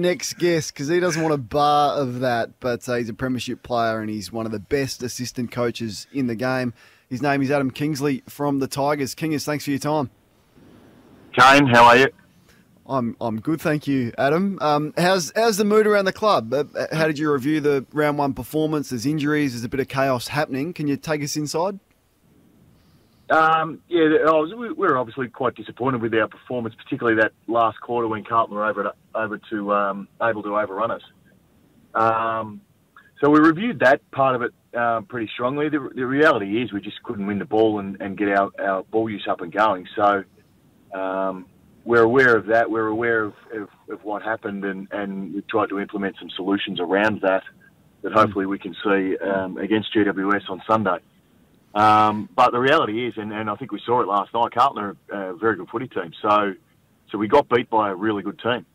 next guest because he doesn't want a bar of that, but he's a premiership player and he's one of the best assistant coaches in the game. His name is Adam Kingsley from the Tigers. Kingers, thanks for your time. Kane, how are you? I'm good, thank you, Adam. How's the mood around the club? How did you review the round one performance? There's injuries, there's a bit of chaos happening. Can you take us inside? We were obviously quite disappointed with our performance, particularly that last quarter when Carlton were able to overrun us. So we reviewed that part of it pretty strongly. The reality is we just couldn't win the ball and get our ball use up and going. So we're aware of that. We're aware of what happened, and we've tried to implement some solutions around that hopefully we can see against GWS on Sunday. But the reality is, and I think we saw it last night, Carlton are a very good footy team. So we got beat by a really good team,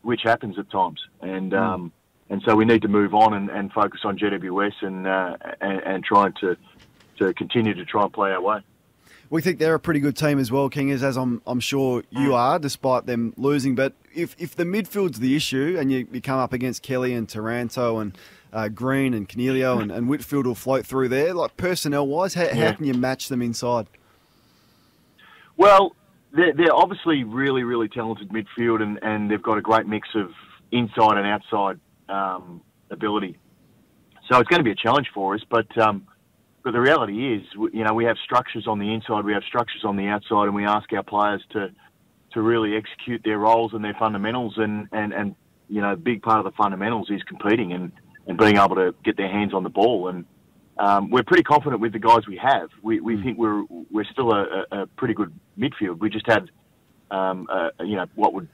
which happens at times. And so we need to move on and focus on GWS and trying to continue to try and play our way. We think they're a pretty good team as well, Kingers, as I'm sure you are, despite them losing. But if the midfield's the issue and you come up against Kelly and Taranto and Green and Cornelio and Whitfield will float through there, like personnel-wise, how can you match them inside? Well, they're obviously really, really talented midfield and they've got a great mix of inside and outside ability. So it's going to be a challenge for us, but the reality is, we have structures on the inside, we have structures on the outside, and we ask our players to really execute their roles and their fundamentals. And a big part of the fundamentals is competing and being able to get their hands on the ball. And we're pretty confident with the guys we have. We think we're still a pretty good midfield. We just had what would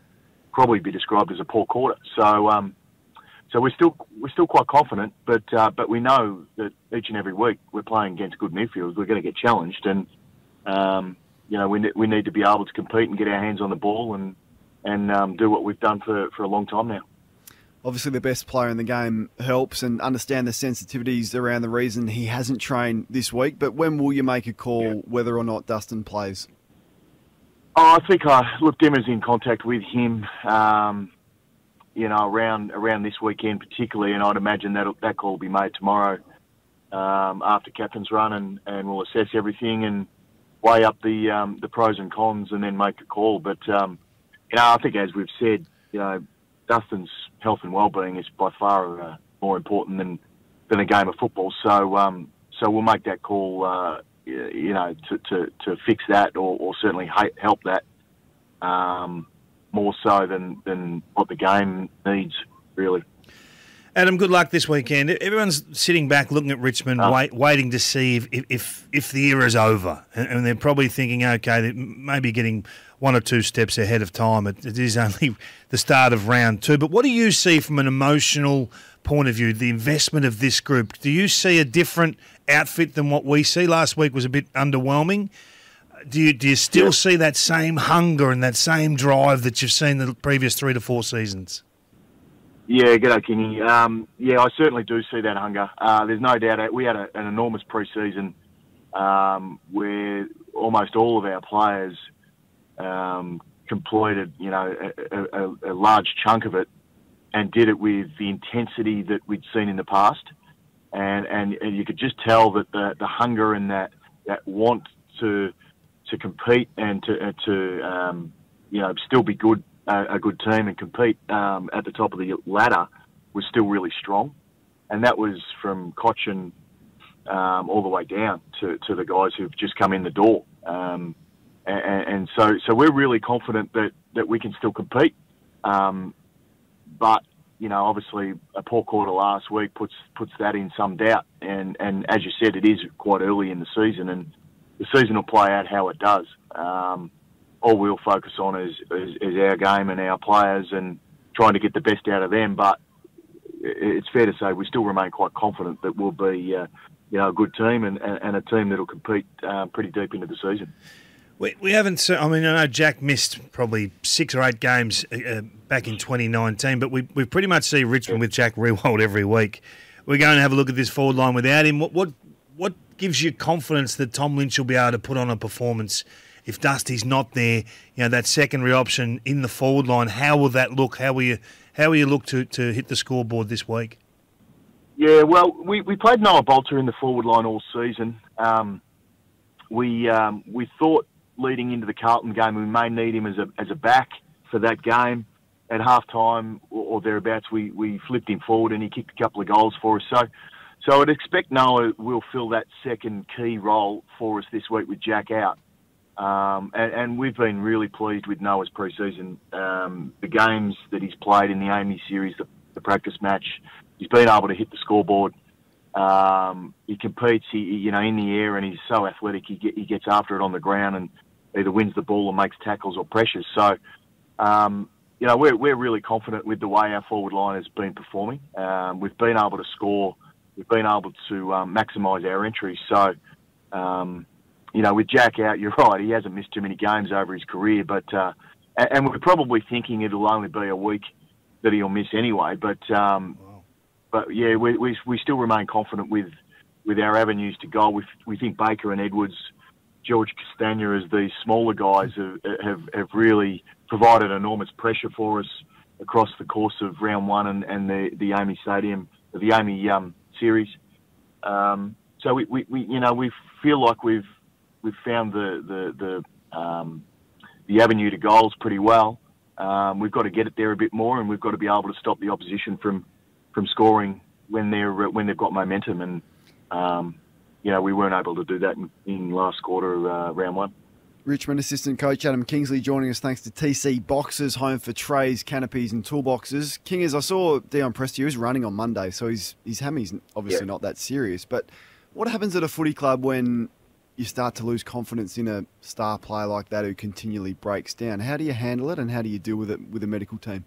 probably be described as a poor quarter. So we're still quite confident, but we know that each and every week we're playing against good midfields. We're going to get challenged, and we need to be able to compete and get our hands on the ball and do what we've done for a long time now. Obviously, the best player in the game helps, and understand the sensitivities around the reason he hasn't trained this week. But when will you make a call whether or not Dustin plays? I think Dimmer's in contact with him. Around this weekend particularly, and I'd imagine that call will be made tomorrow after captain's run, and we'll assess everything and weigh up the pros and cons and then make a call. But I think, as we've said, Dustin's health and well-being is by far more important than a game of football. So we'll make that call, to fix that or certainly help that. More so than what the game needs, really. Adam, good luck this weekend. Everyone's sitting back looking at Richmond, waiting to see if the era's over. And they're probably thinking, okay, they may be getting one or two steps ahead of time. It is only the start of round two. But what do you see from an emotional point of view, the investment of this group? Do you see a different outfit than what we see? Last week was a bit underwhelming. Do you still see that same hunger and that same drive that you've seen the previous 3 to 4 seasons? Yeah, g'day, Kingy. I certainly do see that hunger. There's no doubt we had an enormous pre-season where almost all of our players completed, a large chunk of it and did it with the intensity that we'd seen in the past. And you could just tell that the hunger and that want to compete and to still be a good team and compete at the top of the ladder was still really strong, and that was from Cochin all the way down to the guys who've just come in the door, and so we're really confident that we can still compete, but obviously a poor quarter last week puts that in some doubt, and as you said, it is quite early in the season, and the season will play out how it does. All we'll focus on is our game and our players and trying to get the best out of them. But it's fair to say we still remain quite confident that we'll be a good team and a team that will compete pretty deep into the season. We haven't. I know Jack missed probably 6 or 8 games back in 2019, but we pretty much see Richmond with Jack Riewoldt every week. We're going to have a look at this forward line without him. What gives you confidence that Tom Lynch will be able to put on a performance if Dusty's not there, that secondary option in the forward line, how will that look? How will you look to hit the scoreboard this week? Yeah, well, we played Noah Bolter in the forward line all season. We thought leading into the Carlton game we may need him as a back for that game. At half-time or thereabouts, we flipped him forward and he kicked a couple of goals for us. So I'd expect Noah will fill that second key role for us this week with Jack out. And we've been really pleased with Noah's pre-season. The games that he's played in the Amy series, the practice match, he's been able to hit the scoreboard. He competes, in the air, and he's so athletic. He gets after it on the ground and either wins the ball or makes tackles or pressures. So, we're really confident with the way our forward line has been performing. We've been able to score. We've been able to maximise our entries. So, with Jack out, you're right. He hasn't missed too many games over his career, but and we're probably thinking it'll only be a week that he'll miss anyway. But yeah, we still remain confident with our avenues to goal. We think Baker and Edwards, George Castagna as these smaller guys have really provided enormous pressure for us across the course of round one and the Amy Stadium, the Amy series. So we feel like we've found the avenue to goals pretty well. We've got to get it there a bit more, and we've got to be able to stop the opposition from scoring when they've got momentum. And we weren't able to do that in last quarter of round one. Richmond assistant coach Adam Kingsley joining us thanks to TC Boxes, home for trays, canopies and toolboxes. Kingers, I saw Dion Presti, he was running on Monday, so his hammy's obviously not that serious. But what happens at a footy club when you start to lose confidence in a star player like that who continually breaks down? How do you handle it, and how do you deal with it with a medical team?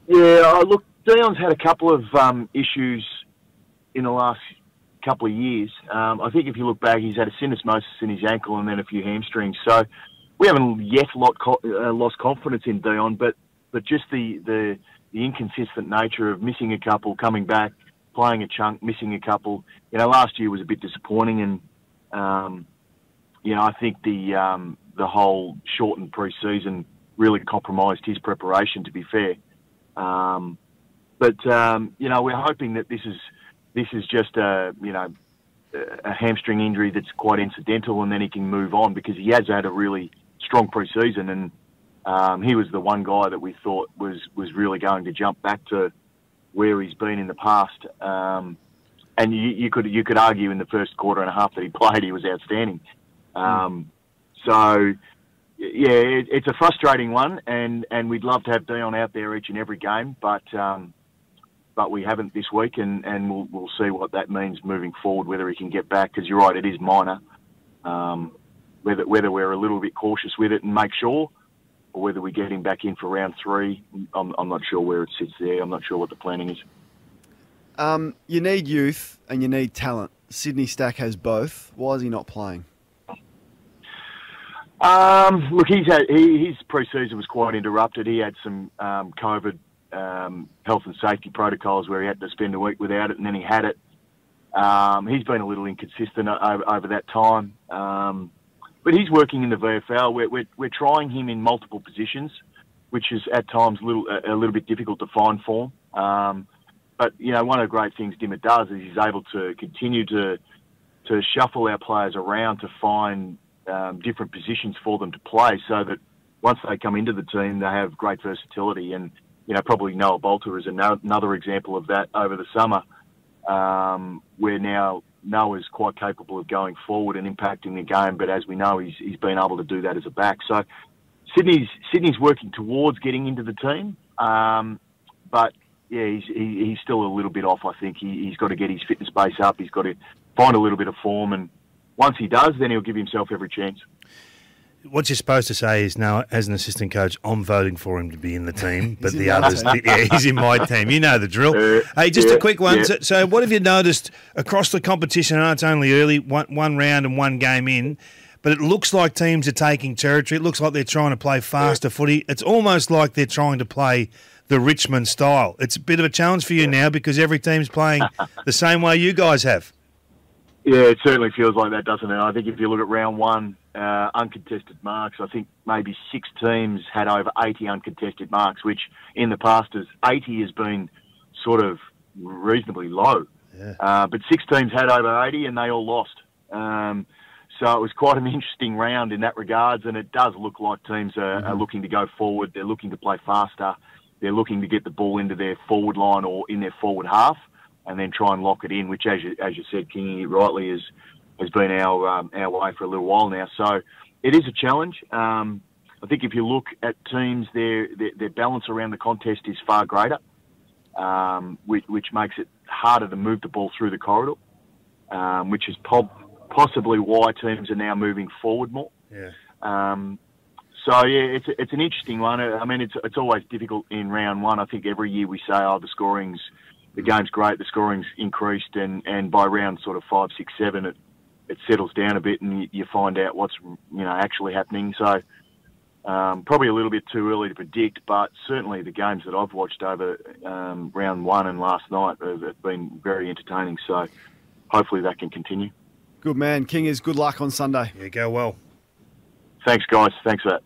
Yeah, look, Dion's had a couple of issues in the last couple of years. I think if you look back, he's had a syndesmosis in his ankle and then a few hamstrings. So we haven't yet lost confidence in Dion, but just the inconsistent nature of missing a couple, coming back, playing a chunk, missing a couple. Last year was a bit disappointing, and I think the whole shortened pre-season really compromised his preparation, to be fair. But we're hoping that this is just a hamstring injury that's quite incidental, and then he can move on, because he has had a really strong pre-season, and he was the one guy that we thought was really going to jump back to where he's been in the past. And you could argue in the first quarter and a half that he played, he was outstanding. So yeah, it's a frustrating one, and we'd love to have Dion out there each and every game, but we haven't this week, and we'll see what that means moving forward, whether he can get back, because you're right, it is minor. Whether we're a little bit cautious with it and make sure, or whether we get him back in for round 3, I'm not sure where it sits there. I'm not sure what the planning is. You need youth and you need talent. Sydney Stack has both. Why is he not playing? Look, his pre-season was quite interrupted. He had some COVID health and safety protocols where he had to spend a week without it, and then he had it. He's been a little inconsistent over that time. But he's working in the VFL. We're trying him in multiple positions, which is at times a little bit difficult to find for him. But one of the great things Dimmer does is he's able to continue to shuffle our players around to find different positions for them to play, so that once they come into the team, they have great versatility. And probably Noah Bolter is another example of that over the summer, where now Noah's quite capable of going forward and impacting the game. But as we know, he's been able to do that as a back. So Sydney's working towards getting into the team, but yeah, he's still a little bit off. I think he's got to get his fitness base up. He's got to find a little bit of form, and once he does, then he'll give himself every chance. What you're supposed to say is, now, as an assistant coach, I'm voting for him to be in the team, but the others, he's in my team. You know the drill. Hey, just a quick one. Yeah. So what have you noticed across the competition? I know it's only early, one round and one game in, but it looks like teams are taking territory. It looks like they're trying to play faster footy. It's almost like they're trying to play the Richmond style. It's a bit of a challenge for you now, because every team's playing the same way you guys have. Yeah, it certainly feels like that, doesn't it? I think if you look at round one, uncontested marks, I think maybe 6 teams had over 80 uncontested marks, which in the past 80 has been sort of reasonably low. Yeah. But 6 teams had over 80 and they all lost. So it was quite an interesting round in that regards, and it does look like teams are looking to go forward. They're looking to play faster. They're looking to get the ball into their forward line or in their forward half, and then try and lock it in, which, as you said, Kingy, rightly, has been our way for a little while now. So it is a challenge. I think if you look at teams, their balance around the contest is far greater, which makes it harder to move the ball through the corridor, which is possibly why teams are now moving forward more. Yeah. So yeah, it's an interesting one. I mean, it's always difficult in round one. I think every year we say, the game's great, the scoring's increased, and by round sort of 5, 6, 7, it settles down a bit, and you find out what's actually happening. So probably a little bit too early to predict, but certainly the games that I've watched over round one and last night have been very entertaining. So hopefully that can continue. Good man, Kingers. Good luck on Sunday. Yeah, go well. Thanks, guys. Thanks for that.